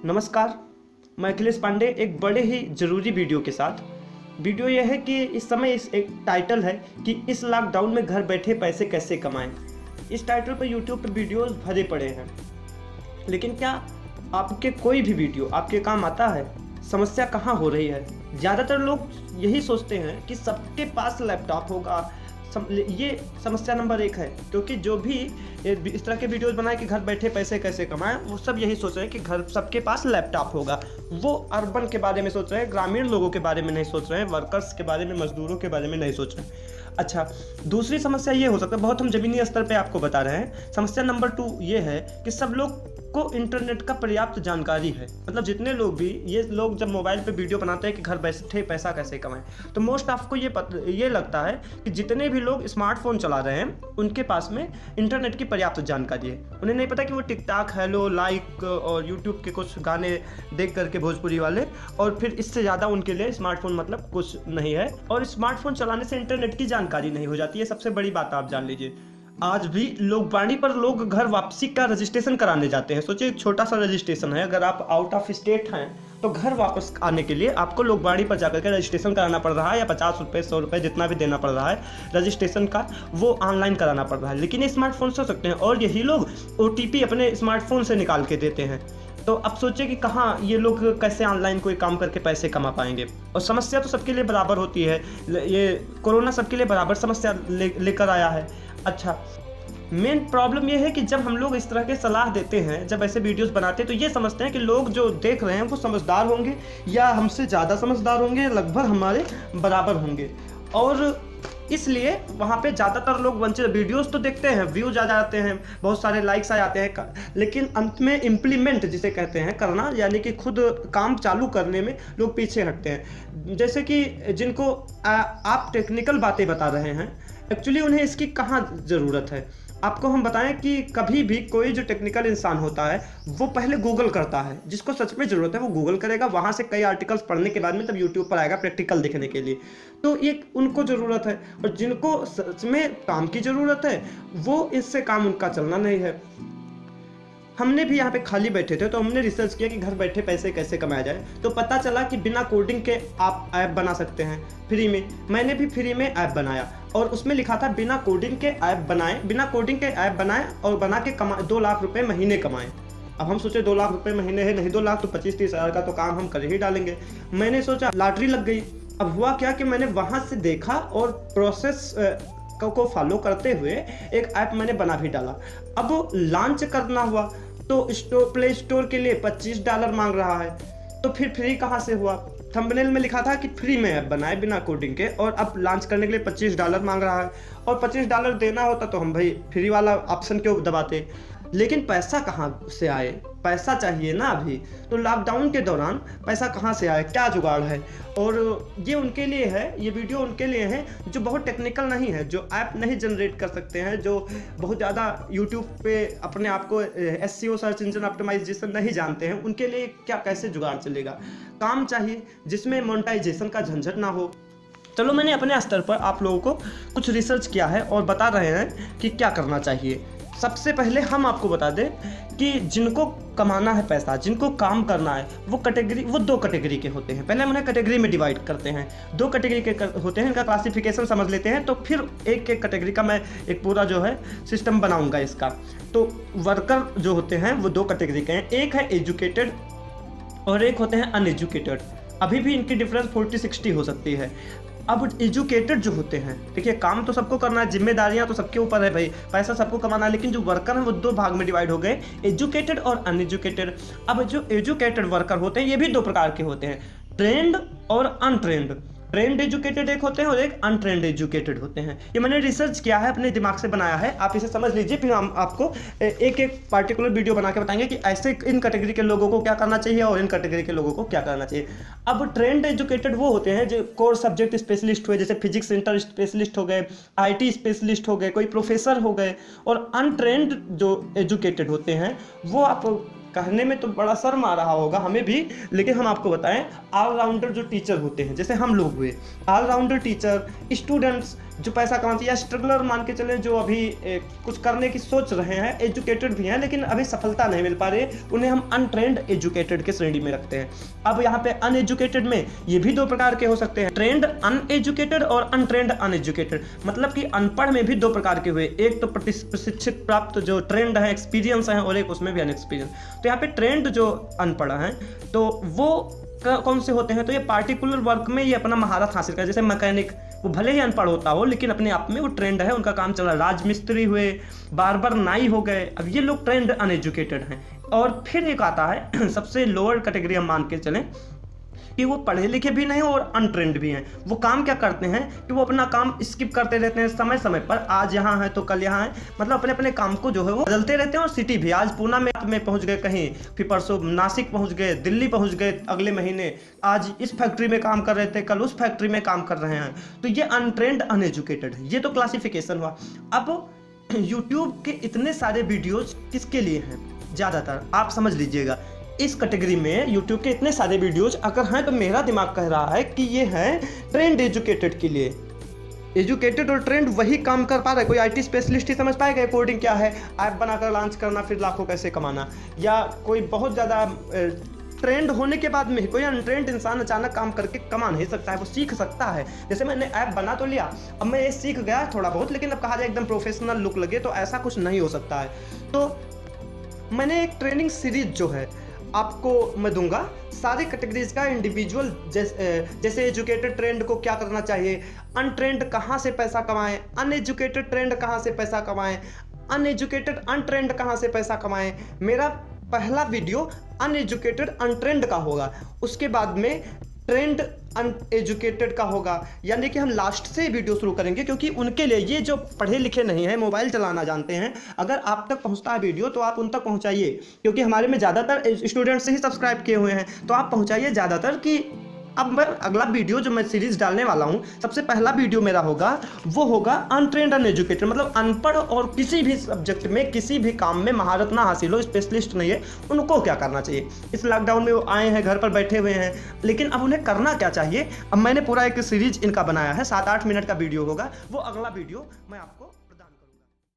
नमस्कार, मैं अखिलेश पांडे एक बड़े ही ज़रूरी वीडियो के साथ। वीडियो यह है कि इस समय एक टाइटल है कि इस लॉकडाउन में घर बैठे पैसे कैसे कमाएं। इस टाइटल पर यूट्यूब पर वीडियोस भरे पड़े हैं, लेकिन क्या आपके कोई भी वीडियो आपके काम आता है? समस्या कहाँ हो रही है? ज़्यादातर लोग यही सोचते हैं कि सबके पास लैपटॉप होगा। ये समस्या नंबर 1 है, क्योंकि जो भी इस तरह के वीडियोस बनाए कि घर बैठे पैसे कैसे कमाएं, वो सब यही सोच रहे हैं कि घर सबके पास लैपटॉप होगा। वो अर्बन के बारे में सोच रहे हैं, ग्रामीण लोगों के बारे में नहीं सोच रहे हैं, वर्कर्स के बारे में, मजदूरों के बारे में नहीं सोच रहे हैं। अच्छा, दूसरी समस्या ये हो सकता है, बहुत हम ज़मीनी स्तर पे आपको बता रहे हैं। समस्या नंबर 2 ये है कि सब लोग को इंटरनेट का पर्याप्त जानकारी है। मतलब जितने लोग भी ये लोग जब मोबाइल पे वीडियो बनाते हैं कि घर बैठे पैसा कैसे कमाएं, तो मोस्ट आपको ये लगता है कि जितने भी लोग स्मार्टफोन चला रहे हैं उनके पास में इंटरनेट की पर्याप्त जानकारी है। उन्हें नहीं पता कि वो टिकटॉक, हेलो, लाइक और यूट्यूब के कुछ गाने देख करके भोजपुरी वाले, और फिर इससे ज़्यादा उनके लिए स्मार्टफोन मतलब कुछ नहीं है। और स्मार्टफोन चलाने से इंटरनेट की जानकारी नहीं हो जाती है, सबसे बड़ी बात आप जान लीजिए। आज भी लोकवाणी पर लोग घर वापसी का रजिस्ट्रेशन कराने जाते हैं। सोचिए, एक छोटा सा रजिस्ट्रेशन है, अगर आप आउट ऑफ स्टेट हैं तो घर वापस आने के लिए आपको लोकवाणी पर जाकर के रजिस्ट्रेशन कराना पड़ रहा है, या 50 रुपये 100 रुपये जितना भी देना पड़ रहा है रजिस्ट्रेशन का, वो ऑनलाइन कराना पड़ रहा है। लेकिन ये स्मार्टफोन से हो सकते हैं, और यही लोग OTP अपने स्मार्टफोन से निकाल के देते हैं। तो अब सोचिए कि कहाँ ये लोग कैसे ऑनलाइन कोई काम करके पैसे कमा पाएंगे। और समस्या तो सबके लिए बराबर होती है, ये कोरोना सबके लिए बराबर समस्या लेकर आया है। अच्छा, मेन प्रॉब्लम ये है कि जब हम लोग इस तरह के सलाह देते हैं, जब ऐसे वीडियोस बनाते हैं, तो ये समझते हैं कि लोग जो देख रहे हैं वो समझदार होंगे, या हमसे ज़्यादा समझदार होंगे, लगभग हमारे बराबर होंगे, और इसलिए वहाँ पे ज़्यादातर लोग वंचित। वीडियोस तो देखते हैं, व्यूज आ जाते हैं, बहुत सारे लाइक्स आ जाते हैं, लेकिन अंत में इम्प्लीमेंट जिसे कहते हैं करना, यानी कि खुद काम चालू करने में लोग पीछे हटते हैं। जैसे कि जिनको आप टेक्निकल बातें बता रहे हैं, एक्चुअली उन्हें इसकी कहाँ ज़रूरत है। आपको हम बताएं कि कभी भी कोई जो टेक्निकल इंसान होता है वो पहले गूगल करता है। जिसको सच में ज़रूरत है वो गूगल करेगा, वहाँ से कई आर्टिकल्स पढ़ने के बाद में तब यूट्यूब पर आएगा प्रैक्टिकल देखने के लिए। तो ये उनको ज़रूरत है, और जिनको सच में काम की ज़रूरत है वो इससे काम उनका चलना नहीं है। हमने भी यहाँ पे खाली बैठे थे तो हमने रिसर्च किया कि घर बैठे पैसे कैसे कमाया जाए। तो पता चला कि बिना कोडिंग के आप ऐप बना सकते हैं फ्री में। मैंने भी फ्री में ऐप बनाया, और उसमें लिखा था बिना कोडिंग के ऐप बनाएं, बिना कोडिंग के ऐप बनाएं और बना के 2 लाख रुपए महीने कमाएं। अब हम सोचे 2 लाख रुपए महीने है, नहीं 2 लाख तो 25-30 हज़ार का तो काम हम कर ही डालेंगे। मैंने सोचा, लॉटरी लग गई। अब हुआ क्या कि मैंने वहाँ से देखा और प्रोसेस को फॉलो करते हुए एक ऐप मैंने बना भी डाला। अब वो लॉन्च करना हुआ तो प्ले स्टोर के लिए $25 मांग रहा है, तो फिर फ्री कहाँ से हुआ? थंबनेल में लिखा था कि फ्री में ऐप बनाए बिना कोडिंग के, और अब लॉन्च करने के लिए $25 मांग रहा है। और $25 देना होता तो हम भाई फ्री वाला ऑप्शन क्यों दबाते। लेकिन पैसा कहाँ से आए? पैसा चाहिए ना अभी। तो लॉकडाउन के दौरान पैसा कहाँ से आए, क्या जुगाड़ है? और ये उनके लिए है, ये वीडियो उनके लिए है जो बहुत टेक्निकल नहीं है, जो ऐप नहीं जनरेट कर सकते हैं, जो बहुत ज़्यादा यूट्यूब पे अपने आप को SEO सर्च इंजन ऑप्टिमाइजेशन नहीं जानते हैं। उनके लिए क्या कैसे जुगाड़ चलेगा? काम चाहिए जिसमें मोनेटाइजेशन का झंझट ना हो। चलो, मैंने अपने स्तर पर आप लोगों को कुछ रिसर्च किया है और बता रहे हैं कि क्या करना चाहिए। सबसे पहले हम आपको बता दें कि जिनको कमाना है पैसा, जिनको काम करना है, वो 2 कैटेगरी के होते हैं। पहले हम उन्हें कैटेगरी में डिवाइड करते हैं। 2 कैटेगरी के होते हैं, इनका क्लासिफिकेशन समझ लेते हैं, तो फिर एक कैटेगरी का मैं एक पूरा जो है सिस्टम बनाऊंगा इसका। तो वर्कर जो होते हैं वो 2 कैटेगरी के हैं, एक है एजुकेटेड और एक होते हैं अनएजुकेटेड। अभी भी इनकी डिफरेंस 40-60 हो सकती है। अब एजुकेटेड जो होते हैं, देखिए काम तो सबको करना है, जिम्मेदारियां तो सबके ऊपर है भाई, पैसा सबको कमाना है, लेकिन जो वर्कर हैं वो 2 भाग में डिवाइड हो गए, एजुकेटेड और अनएजुकेटेड। अब जो एजुकेटेड वर्कर होते हैं ये भी 2 प्रकार के होते हैं, ट्रेंड और अनट्रेंड। ट्रेंड एजुकेटेड एक होते हैं और एक अनट्रेंड एजुकेटेड होते हैं। ये मैंने रिसर्च किया है, अपने दिमाग से बनाया है, आप इसे समझ लीजिए, फिर हम आपको एक पार्टिकुलर वीडियो बना के बताएंगे कि ऐसे इन कैटेगरी के लोगों को क्या करना चाहिए और इन कैटेगरी के लोगों को क्या करना चाहिए। अब ट्रेंड एजुकेटेड वो होते हैं जो कोर सब्जेक्ट स्पेशलिस्ट हुए, जैसे फिजिक्स सेंटर स्पेशलिस्ट हो गए, IT स्पेशलिस्ट हो गए, कोई प्रोफेसर हो गए। और अनट्रेंड जो एजुकेटेड होते हैं वो आप कहने में तो बड़ा शर्म आ रहा होगा हमें भी, लेकिन हम आपको बताएं, ऑलराउंडर जो टीचर होते हैं, जैसे हम लोग हुए ऑलराउंडर टीचर, स्टूडेंट्स जो पैसा कमाते या स्ट्रगलर मान के चले, जो अभी कुछ करने की सोच रहे हैं, एजुकेटेड भी हैं लेकिन अभी सफलता नहीं मिल पा रही, उन्हें हम अनट्रेंड एजुकेटेड के श्रेणी में रखते हैं। अब यहाँ पे अनएजुकेटेड में ये भी दो प्रकार के हो सकते हैं, ट्रेंड अनएजुकेटेड और अनट्रेंड अनएजुकेटेड। मतलब कि अनपढ़ में भी दो प्रकार के हुए, एक तो प्रशिक्षित प्राप्त जो ट्रेंड है, एक्सपीरियंस है, और एक उसमें भी अनएक्सपीरियंस। तो यहाँ पे ट्रेंड जो अनपढ़ है तो वो कौन से होते हैं, तो ये पार्टिकुलर वर्क में ये अपना महारत हासिल कर, जैसे मैकेनिक, वो भले ही अनपढ़ होता हो लेकिन अपने आप में वो ट्रेंड है, उनका काम चल रहा है। राजमिस्त्री हुए, बार्बर नाई हो गए, अब ये लोग ट्रेंड अनएजुकेटेड हैं। और फिर एक आता है सबसे लोअर कैटेगरी हम मान के चलें कि वो पढ़े लिखे भी नहीं और अनट्रेंड भी हैं। वो काम क्या करते हैं कि वो अपना काम स्किप करते रहते हैं समय समय पर, आज यहाँ है तो कल यहाँ है, मतलब अपने अपने काम को जो है वो बदलते रहते हैं। और सिटी भी, आज पूना में पहुँच गए कहीं, फिर परसों नासिक पहुँच गए, दिल्ली पहुँच गए, अगले महीने आज इस फैक्ट्री में काम कर रहे थे, कल उस फैक्ट्री में काम कर रहे हैं। तो ये अनट्रेंड अनएजुकेटेड है। ये तो क्लासिफिकेशन हुआ। अब यूट्यूब के इतने सारे वीडियोज किसके लिए हैं? ज़्यादातर आप समझ लीजिएगा, इस कैटेगरी में यूट्यूब के इतने सारे वीडियोज अगर हैं तो मेरा दिमाग कह रहा है कि ये है ट्रेंड एजुकेटेड के लिए। एजुकेटेड और ट्रेंड वही काम कर पा रहा है। कोई आईटी स्पेशलिस्ट ही समझ पाएगा कोडिंग क्या है, ऐप बनाकर लॉन्च करना, फिर लाखों कैसे कमाना। या कोई बहुत ज़्यादा ट्रेंड होने के बाद में कोई अनट्रेंड इंसान अचानक काम करके कमा नहीं सकता है, वो सीख सकता है। जैसे मैंने ऐप बना तो लिया, अब मैं ये सीख गया थोड़ा बहुत, लेकिन अब कहा जाए एकदम प्रोफेशनल लुक लगे तो ऐसा कुछ नहीं हो सकता है। तो मैंने एक ट्रेनिंग सीरीज जो है आपको मैं दूंगा, सारे कैटेगरीज का इंडिविजुअल, जैसे एजुकेटेड ट्रेंड को क्या करना चाहिए, अनट्रेंड कहाँ से पैसा कमाएं, अनएजुकेटेड ट्रेंड कहाँ से पैसा कमाएं, अनएजुकेटेड अनट्रेंड कहाँ से पैसा कमाएं। मेरा पहला वीडियो अनएजुकेटेड अनट्रेंड का होगा, उसके बाद में ट्रेंड अनएजुकेटेड का होगा, यानी कि हम लास्ट से वीडियो शुरू करेंगे, क्योंकि उनके लिए, ये जो पढ़े लिखे नहीं हैं, मोबाइल चलाना जानते हैं, अगर आप तक पहुंचता है वीडियो तो आप उन तक पहुंचाइए, क्योंकि हमारे में ज़्यादातर स्टूडेंट्स ही सब्सक्राइब किए हुए हैं, तो आप पहुंचाइए ज़्यादातर। कि अब मैं अगला वीडियो जो मैं सीरीज डालने वाला हूं, सबसे पहला वीडियो मेरा होगा, वो होगा अनट्रेंड अनएजुकेटेड, मतलब अनपढ़ और किसी भी सब्जेक्ट में, किसी भी काम में महारत ना हासिल हो, स्पेशलिस्ट नहीं है, उनको क्या करना चाहिए। इस लॉकडाउन में वो आए हैं, घर पर बैठे हुए हैं, लेकिन अब उन्हें करना क्या चाहिए। अब मैंने पूरा एक सीरीज इनका बनाया है, 7-8 मिनट का वीडियो होगा, वो अगला वीडियो मैं आपको